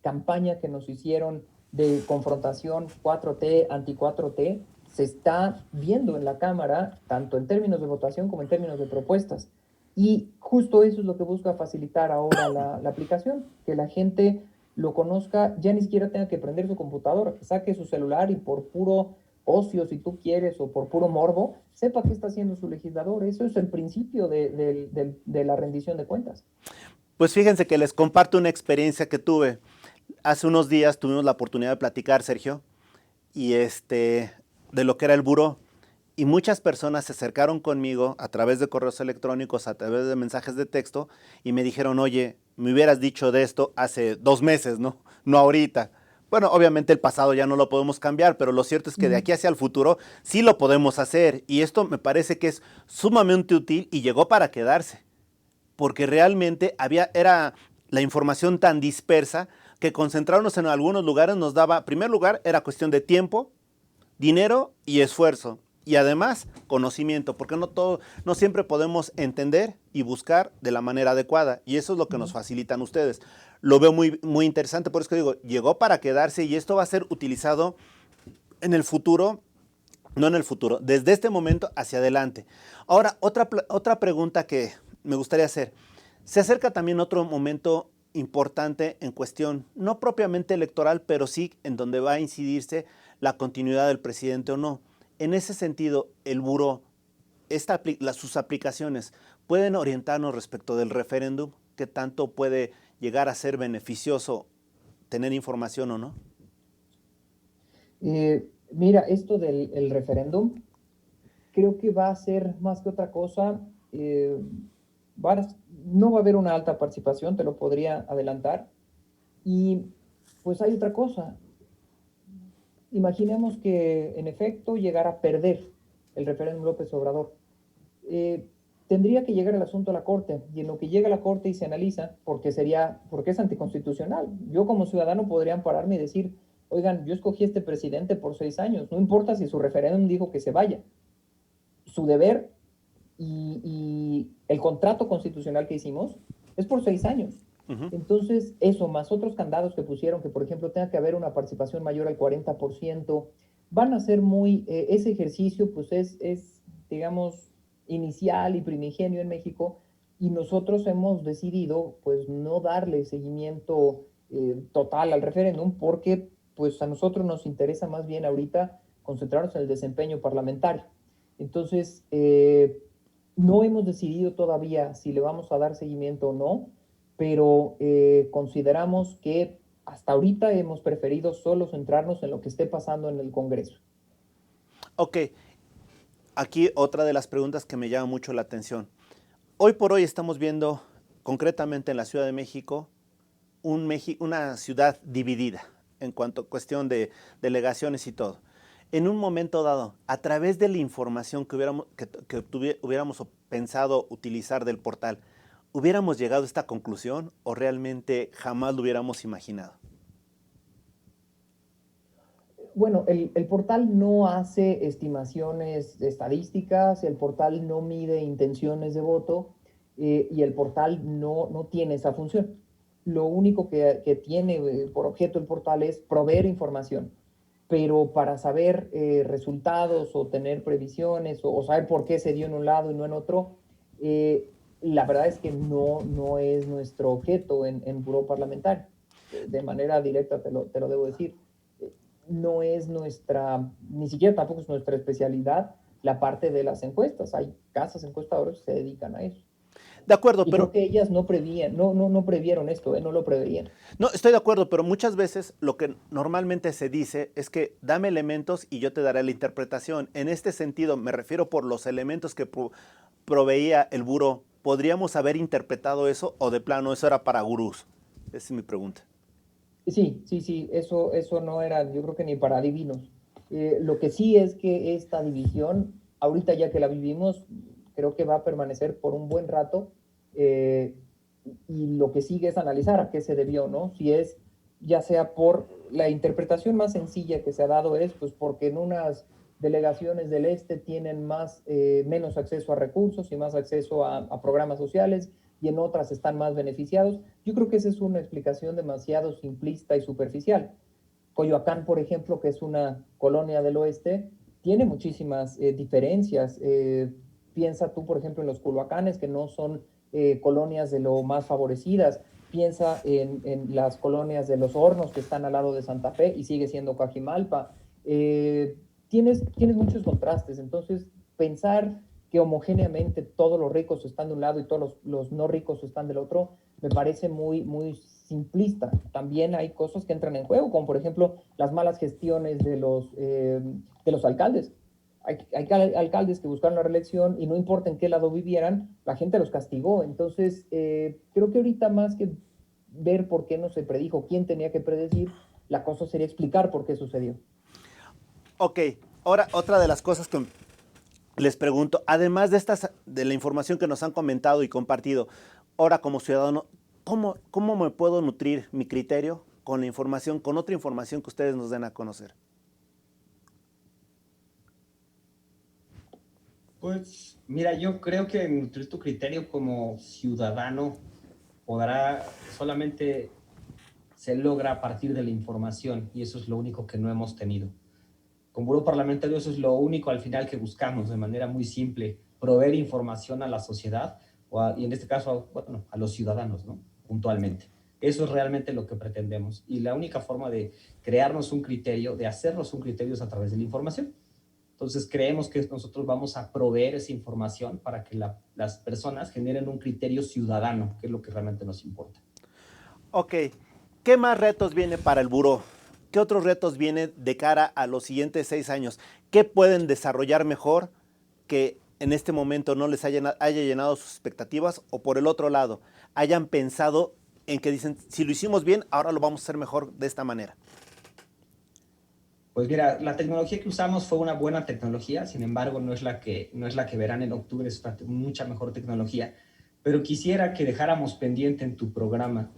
campaña que nos hicieron de confrontación 4T, anti-4T, se está viendo en la Cámara, tanto en términos de votación como en términos de propuestas. Y justo eso es lo que busca facilitar ahora la aplicación, que la gente lo conozca, ya ni siquiera tenga que prender su computadora, que saque su celular y por puro ocio, si tú quieres, o por puro morbo, sepa qué está haciendo su legislador. Eso es el principio de la rendición de cuentas. Pues fíjense que les comparto una experiencia que tuve. Hace unos días tuvimos la oportunidad de platicar, Sergio, y de lo que era el buró. Y muchas personas se acercaron conmigo a través de correos electrónicos, a través de mensajes de texto, y me dijeron, oye, me hubieras dicho de esto hace 2 meses, ¿no? No ahorita. Bueno, obviamente el pasado ya no lo podemos cambiar, pero lo cierto es que de aquí hacia el futuro sí lo podemos hacer. Y esto me parece que es sumamente útil y llegó para quedarse. Porque realmente era la información tan dispersa que concentrarnos en algunos lugares nos daba, en primer lugar, era cuestión de tiempo, dinero y esfuerzo. y además conocimiento, porque no siempre podemos entender y buscar de la manera adecuada, y eso es lo que nos facilitan ustedes. Lo veo muy, muy interesante, por eso que digo, llegó para quedarse y esto va a ser utilizado en el futuro, no en el futuro, desde este momento hacia adelante. Ahora, otra pregunta que me gustaría hacer. Se acerca también otro momento importante en cuestión, no propiamente electoral, pero sí en donde va a incidirse la continuidad del presidente o no. En ese sentido, el buró, sus aplicaciones, ¿pueden orientarnos respecto del referéndum? ¿Qué tanto puede llegar a ser beneficioso tener información o no? Mira, esto del el referéndum, creo que va a ser más que otra cosa, no va a haber una alta participación, te lo podría adelantar. Y pues hay otra cosa. Imaginemos que en efecto llegara a perder el referéndum López Obrador. Tendría que llegar el asunto a la Corte, y en lo que llega a la Corte y se analiza, porque es anticonstitucional. Yo como ciudadano podría ampararme y decir, oigan, yo escogí a este presidente por 6 años, no importa si su referéndum dijo que se vaya. Su deber y el contrato constitucional que hicimos es por 6 años. Entonces, eso, más otros candados que pusieron, que por ejemplo tenga que haber una participación mayor al 40%, van a ser ese ejercicio pues es, digamos, inicial y primigenio en México, y nosotros hemos decidido pues no darle seguimiento total al referéndum, porque pues a nosotros nos interesa más bien ahorita concentrarnos en el desempeño parlamentario. Entonces, no hemos decidido todavía si le vamos a dar seguimiento o no, pero consideramos que hasta ahorita hemos preferido solo centrarnos en lo que esté pasando en el Congreso. Ok, aquí otra de las preguntas que me llama mucho la atención. Hoy por hoy estamos viendo, concretamente en la Ciudad de México, una ciudad dividida en cuanto a cuestión de delegaciones y todo. En un momento dado, a través de la información que hubiéramos pensado utilizar del portal, ¿hubiéramos llegado a esta conclusión o realmente jamás lo hubiéramos imaginado? Bueno, el portal no hace estimaciones estadísticas, el portal no mide intenciones de voto y el portal no tiene esa función. Lo único que tiene por objeto el portal es proveer información, pero para saber resultados o tener previsiones o saber por qué se dio en un lado y no en otro, la verdad es que no es nuestro objeto en buró parlamentario. De manera directa te lo debo decir. No es ni siquiera tampoco es nuestra especialidad la parte de las encuestas. Hay casas encuestadoras que se dedican a eso. De acuerdo, y pero creo que ellas no previeron esto, no lo preveían. No, estoy de acuerdo, pero muchas veces lo que normalmente se dice es que dame elementos y yo te daré la interpretación. En este sentido, me refiero por los elementos que proveía el buró. ¿Podríamos haber interpretado eso o de plano eso era para gurús? Esa es mi pregunta. Sí, eso no era, yo creo que ni para adivinos. Lo que sí es que esta división, ahorita ya que la vivimos, creo que va a permanecer por un buen rato, y lo que sigue es analizar a qué se debió, ¿no? Si es, ya sea por la interpretación más sencilla que se ha dado es, pues porque en unas delegaciones del este tienen menos acceso a recursos y más acceso a programas sociales, y en otras están más beneficiados. Yo creo que esa es una explicación demasiado simplista y superficial. Coyoacán, por ejemplo, que es una colonia del oeste, tiene muchísimas diferencias. Piensa tú, por ejemplo, en los Culhuacanes, que no son colonias de lo más favorecidas. Piensa en las colonias de Los Hornos, que están al lado de Santa Fe y sigue siendo Coajimalpa. Tienes muchos contrastes. Entonces, pensar que homogéneamente todos los ricos están de un lado y todos los no ricos están del otro, me parece muy, muy simplista. También hay cosas que entran en juego, como por ejemplo las malas gestiones de los alcaldes. Hay alcaldes que buscaron la reelección y no importa en qué lado vivieran, la gente los castigó. Entonces, creo que ahorita más que ver por qué no se predijo, quién tenía que predecir, la cosa sería explicar por qué sucedió. Ok, ahora otra de las cosas que les pregunto, además de la información que nos han comentado y compartido, ahora como ciudadano, ¿cómo me puedo nutrir mi criterio con la información, con otra información que ustedes nos den a conocer? Pues mira, yo creo que tu criterio como ciudadano podrá solamente se logra a partir de la información y eso es lo único que no hemos tenido. Con Buró Parlamentario eso es lo único al final que buscamos de manera muy simple, proveer información a la sociedad y en este caso bueno, a los ciudadanos, ¿no? Puntualmente. Eso es realmente lo que pretendemos y la única forma de crearnos un criterio, de hacernos un criterio es a través de la información. Entonces creemos que nosotros vamos a proveer esa información para que las personas generen un criterio ciudadano, que es lo que realmente nos importa. Ok, ¿qué más retos viene para el buró? ¿Qué otros retos vienen de cara a los siguientes 6 años? ¿Qué pueden desarrollar mejor que en este momento no les haya llenado sus expectativas? O por el otro lado, hayan pensado en que dicen, si lo hicimos bien, ahora lo vamos a hacer mejor de esta manera. Pues mira, la tecnología que usamos fue una buena tecnología, sin embargo no es la que verán en octubre, es mucha mejor tecnología, pero quisiera que dejáramos pendiente en tu programa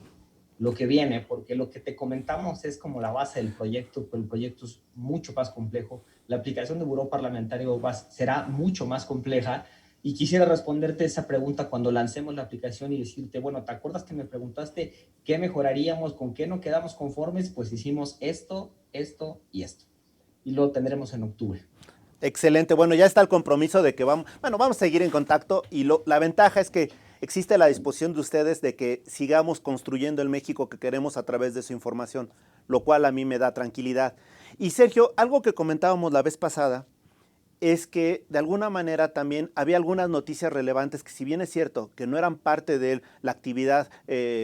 lo que viene, porque lo que te comentamos es como la base del proyecto, pero el proyecto es mucho más complejo. La aplicación de Buró Parlamentario será mucho más compleja y quisiera responderte esa pregunta cuando lancemos la aplicación y decirte, bueno, ¿te acuerdas que me preguntaste qué mejoraríamos, con qué no quedamos conformes? Pues hicimos esto, esto y esto. Y lo tendremos en octubre. Excelente, bueno, ya está el compromiso de que vamos a seguir en contacto y la ventaja es que existe la disposición de ustedes de que sigamos construyendo el México que queremos a través de su información, lo cual a mí me da tranquilidad. Y Sergio, algo que comentábamos la vez pasada es que de alguna manera también había algunas noticias relevantes que si bien es cierto que no eran parte de la actividad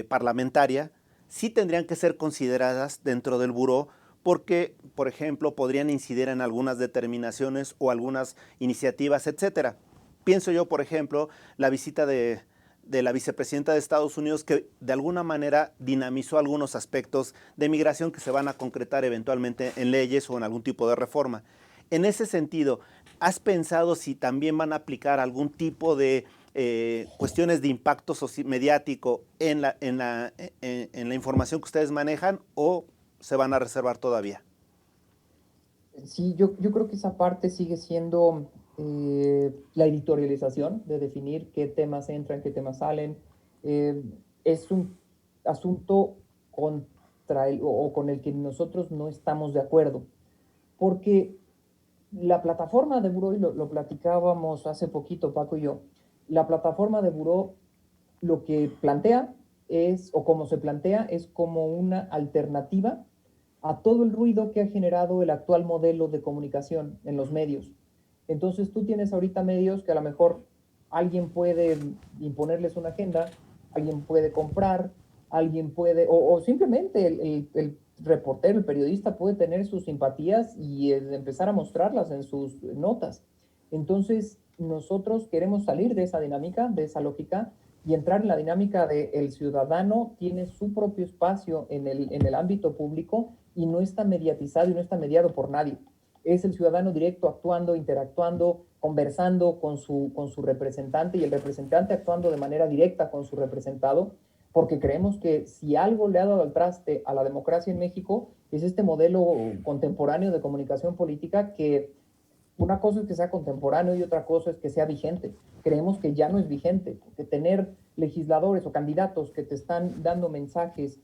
parlamentaria, sí tendrían que ser consideradas dentro del buró porque, por ejemplo, podrían incidir en algunas determinaciones o algunas iniciativas, etcétera. Pienso yo, por ejemplo, la visita de la vicepresidenta de Estados Unidos que de alguna manera dinamizó algunos aspectos de migración que se van a concretar eventualmente en leyes o en algún tipo de reforma. En ese sentido, ¿has pensado si también van a aplicar algún tipo de cuestiones de impacto mediático en la información que ustedes manejan o se van a reservar todavía? Sí, yo creo que esa parte sigue siendo la editorialización, de definir qué temas entran, qué temas salen. Eh, es un asunto o con el que nosotros no estamos de acuerdo, porque la plataforma de Buró, y lo platicábamos hace poquito Paco y yo, la plataforma de Buró lo que plantea es, o como se plantea, es como una alternativa a todo el ruido que ha generado el actual modelo de comunicación en los medios. Entonces tú tienes ahorita medios que a lo mejor alguien puede imponerles una agenda, alguien puede comprar, alguien puede, o simplemente el reportero, el periodista puede tener sus simpatías y empezar a mostrarlas en sus notas. Entonces nosotros queremos salir de esa dinámica, de esa lógica, y entrar en la dinámica de el ciudadano tiene su propio espacio en el ámbito público y no está mediatizado y no está mediado por nadie. Es el ciudadano directo actuando, interactuando, conversando con su representante y el representante actuando de manera directa con su representado, porque creemos que si algo le ha dado al traste a la democracia en México es este modelo contemporáneo de comunicación política que una cosa es que sea contemporáneo y otra cosa es que sea vigente. Creemos que ya no es vigente, porque tener legisladores o candidatos que te están dando mensajes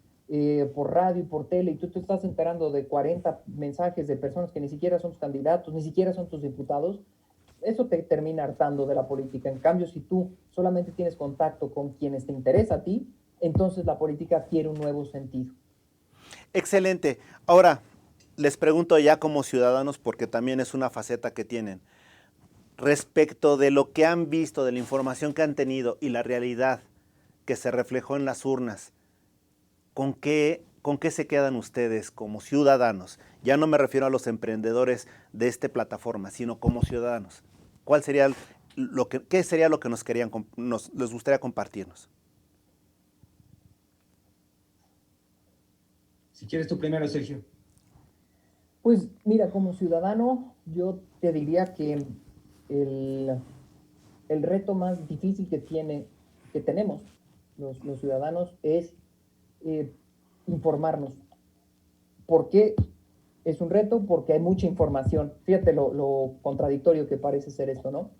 por radio y por tele y tú te estás enterando de 40 mensajes de personas que ni siquiera son tus candidatos, ni siquiera son tus diputados, eso te termina hartando de la política. En cambio, si tú solamente tienes contacto con quienes te interesa a ti, entonces la política adquiere un nuevo sentido. Excelente. Ahora, les pregunto ya como ciudadanos, porque también es una faceta que tienen, respecto de lo que han visto, de la información que han tenido y la realidad que se reflejó en las urnas, ¿con qué se quedan ustedes como ciudadanos? Ya no me refiero a los emprendedores de esta plataforma, sino como ciudadanos. ¿Qué sería lo que les gustaría compartirnos? Si quieres tú primero, Sergio. Pues mira, como ciudadano, yo te diría que el reto más difícil que tenemos los ciudadanos es informarnos. ¿Por qué es un reto? Porque hay mucha información. Fíjate lo contradictorio que parece ser esto, ¿no?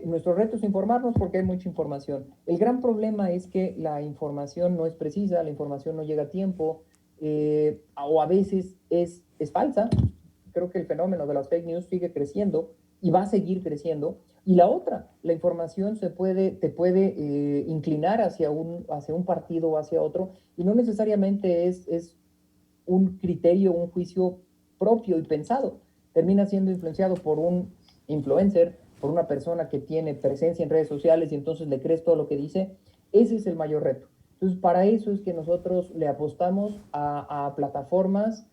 Nuestro reto es informarnos porque hay mucha información. El gran problema es que la información no es precisa, la información no llega a tiempo, o a veces es falsa. Creo que el fenómeno de las fake news sigue creciendo y va a seguir creciendo. Y la otra, la información te puede inclinar hacia un partido o hacia otro, y no necesariamente es un criterio, un juicio propio y pensado. Termina siendo influenciado por un influencer, por una persona que tiene presencia en redes sociales, y entonces le crees todo lo que dice. Ese es el mayor reto. Entonces, para eso es que nosotros le apostamos a plataformas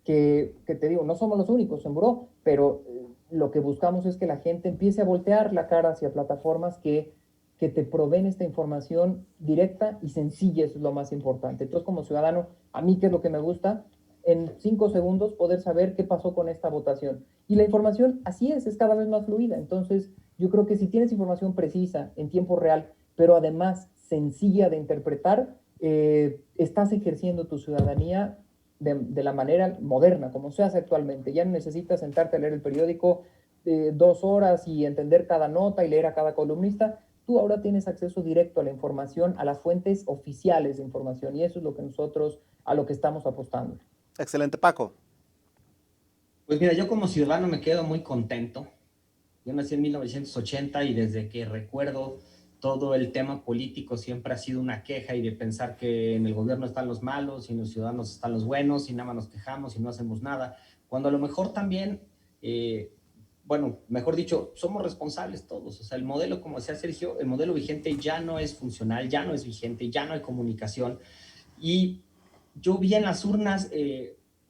que te digo, no somos los únicos en Buró, pero lo que buscamos es que la gente empiece a voltear la cara hacia plataformas que te proveen esta información directa y sencilla. Eso es lo más importante. Entonces, como ciudadano, a mí, ¿qué es lo que me gusta? En 5 segundos poder saber qué pasó con esta votación. Y la información, así es cada vez más fluida. Entonces, yo creo que si tienes información precisa, en tiempo real, pero además sencilla de interpretar, estás ejerciendo tu ciudadanía de la manera moderna, como se hace actualmente. Ya no necesitas sentarte a leer el periódico 2 horas y entender cada nota y leer a cada columnista. Tú ahora tienes acceso directo a la información, a las fuentes oficiales de información, y eso es lo que nosotros, a lo que estamos apostando. Excelente, Paco. Pues mira, yo como ciudadano me quedo muy contento. Yo nací en 1980 y desde que recuerdo todo el tema político siempre ha sido una queja y de pensar que en el gobierno están los malos y en los ciudadanos están los buenos y nada más nos quejamos y no hacemos nada. Cuando a lo mejor también, bueno, mejor dicho, somos responsables todos. O sea, el modelo, como decía Sergio, el modelo vigente ya no es funcional, ya no es vigente, ya no hay comunicación. Y yo vi en las urnas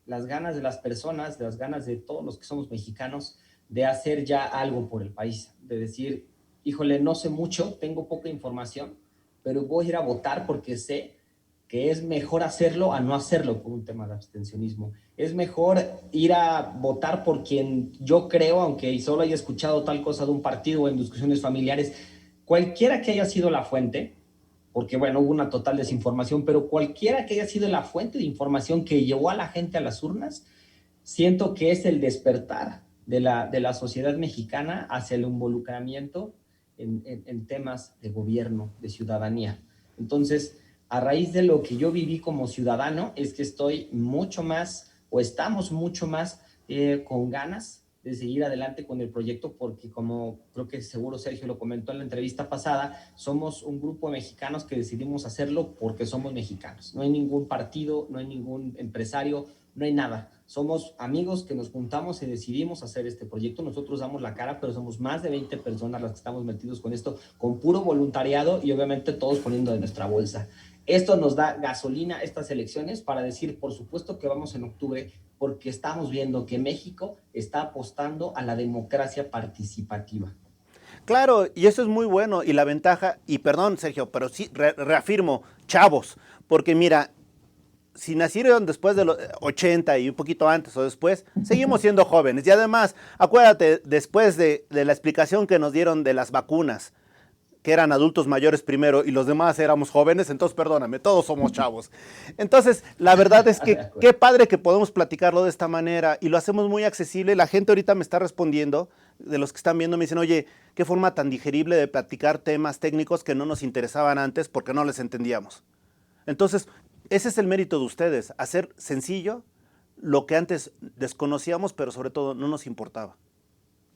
las ganas de las personas, las ganas de todos los que somos mexicanos, de hacer ya algo por el país, de decir, híjole, no sé mucho, tengo poca información, pero voy a ir a votar porque sé que es mejor hacerlo a no hacerlo por un tema de abstencionismo. Es mejor ir a votar por quien yo creo, aunque solo haya escuchado tal cosa de un partido o en discusiones familiares, cualquiera que haya sido la fuente, porque bueno, hubo una total desinformación, pero cualquiera que haya sido la fuente de información que llevó a la gente a las urnas, siento que es el despertar de la sociedad mexicana hacia el involucramiento en temas de gobierno, de ciudadanía. Entonces, a raíz de lo que yo viví como ciudadano, es que estoy mucho más, o estamos mucho más con ganas de seguir adelante con el proyecto, porque como creo que seguro Sergio lo comentó en la entrevista pasada, somos un grupo de mexicanos que decidimos hacerlo porque somos mexicanos. No hay ningún partido, no hay ningún empresario, no hay nada. Somos amigos que nos juntamos y decidimos hacer este proyecto. Nosotros damos la cara, pero somos más de 20 personas las que estamos metidos con esto, con puro voluntariado y obviamente todos poniendo de nuestra bolsa. Esto nos da gasolina, estas elecciones, para decir, por supuesto que vamos en octubre, porque estamos viendo que México está apostando a la democracia participativa. Claro, y eso es muy bueno, y la ventaja, y perdón Sergio, pero sí, reafirmo, chavos, porque mira, si nacieron después de los 80 y un poquito antes o después, seguimos siendo jóvenes. Y además, acuérdate, después de la explicación que nos dieron de las vacunas, que eran adultos mayores primero y los demás éramos jóvenes, entonces perdóname, todos somos chavos. Entonces, la verdad es que qué padre que podemos platicarlo de esta manera y lo hacemos muy accesible. La gente ahorita me está respondiendo, de los que están viendo, me dicen, oye, qué forma tan digerible de platicar temas técnicos que no nos interesaban antes porque no les entendíamos. Entonces, ese es el mérito de ustedes, hacer sencillo lo que antes desconocíamos, pero sobre todo no nos importaba.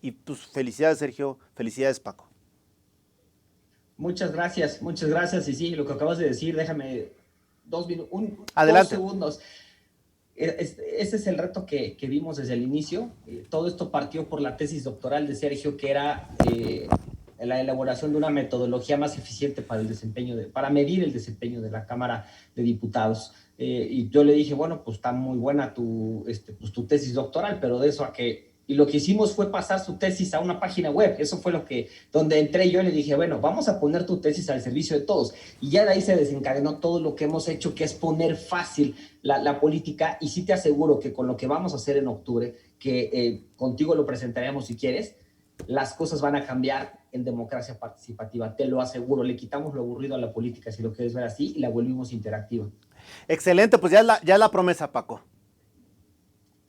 Y pues felicidades Sergio, felicidades Paco. Muchas gracias. Y sí, lo que acabas de decir, déjame 2 segundos. Ese es el reto que vimos desde el inicio. Todo esto partió por la tesis doctoral de Sergio, que era la elaboración de una metodología más eficiente para medir el desempeño de la Cámara de Diputados. Y yo le dije, bueno, pues está muy buena tu tesis doctoral, pero de eso a que... Y lo que hicimos fue pasar su tesis a una página web. Eso fue donde entré yo y le dije, bueno, vamos a poner tu tesis al servicio de todos. Y ya de ahí se desencadenó todo lo que hemos hecho, que es poner fácil la política. Y sí te aseguro que con lo que vamos a hacer en octubre, que contigo lo presentaremos si quieres, las cosas van a cambiar en democracia participativa. Te lo aseguro. Le quitamos lo aburrido a la política, si lo quieres ver así, y la volvimos interactiva. Excelente, pues ya la promesa, Paco.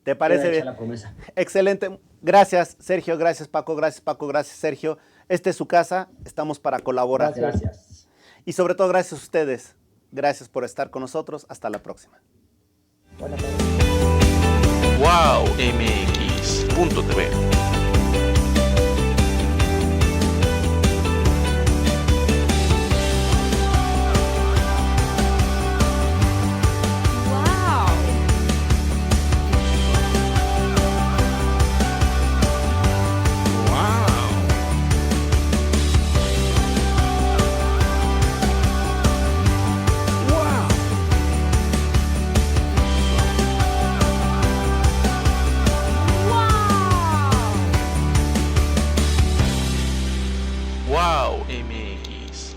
¿Te parece bien? La promesa. Excelente. Gracias, Sergio. Gracias, Paco. Gracias, Sergio. Esta es su casa, estamos para colaborar. Gracias. Y sobre todo gracias a ustedes. Gracias por estar con nosotros. Hasta la próxima. Buenas tardes. Wow MX.tv